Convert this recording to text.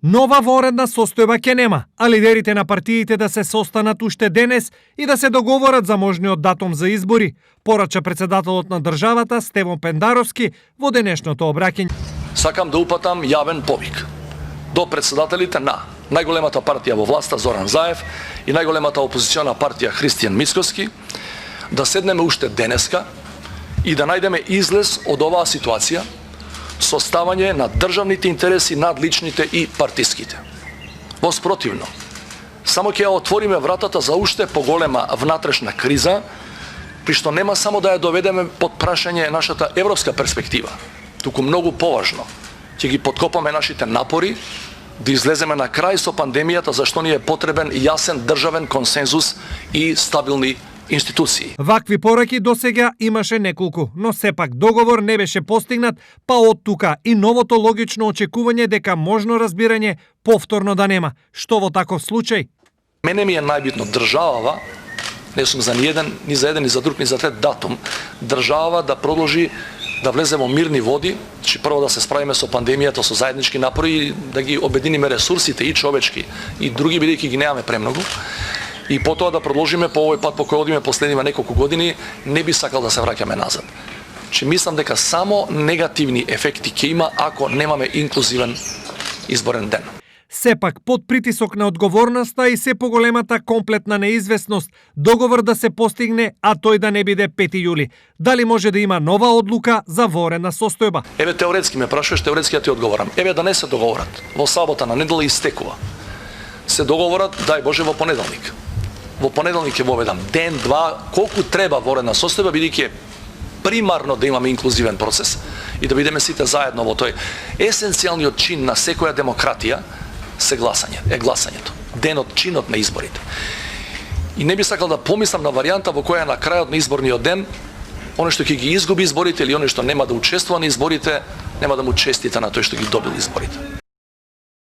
Нова воредна состојба ќе нема, а лидерите на партиите да се состанат уште денес и да се договорат за можниот датум за избори, порача председателот на државата Стеван Пендаровски во денешното обраќање. Сакам да упатам јавен повик до председателите на најголемата партија во власта Зоран Заев и најголемата опозициона партија Христијан Мицкоски да седнеме уште денеска и да најдеме излез од оваа ситуација со ставање на државните интереси над личните и партиските. Во спротивно, само ќе ја отвориме вратата за уште поголема внатрешна криза, при што нема само да ја доведеме под прашање нашата европска перспектива, туку многу поважно, ќе ги подкопаме нашите напори да излеземе на крај со пандемијата, зашто ни е потребен јасен државен консензус и стабилни институции. Вакви пораки досега имаше неколку, но сепак договор не беше постигнат, па од тука и новото логично очекување дека можно разбирање повторно да нема. Што во таков случај? Мене ми е најбитно државава, не сум за ни за еден, ни за друг, ни за трет датум, држава да продолжи да влезе во мирни води, че прво да се справиме со пандемијата со заеднички напори, да ги обединиме ресурсите и човечки и други, бидејќи ги немаме премногу. И потоа да продолжиме по овој пат по кој одиме последниве неколку години, не би сакал да се враќаме назад. Че мислам дека само негативни ефекти ќе има ако немаме инклузивен изборен ден. Сепак, под притисок на одговорноста и се поголемата комплетна неизвестност, договор да се постигне, а тој да не биде 5 јули. Дали може да има нова одлука за воредна состојба? Еве теоретски ме прашуваш, теоретски ја ти одговорам. Еве да не се договорат. Во сабота на недела истекува. Се договорат, дај Боже, во понеделник. Во понеделник ќе воведам ден, два, колку треба воредна состојба, бидејќи примарно да имаме инклузивен процес и да бидеме сите заедно во тој есенцијалниот чин на секоја демократија е гласањето, денот, чинот на изборите. И не би сакал да помислам на варијанта во која на крајот на изборниот ден оној што ќе ги изгуби изборите или оној што нема да учествува на изборите, нема да му честита на тој што ги добил изборите.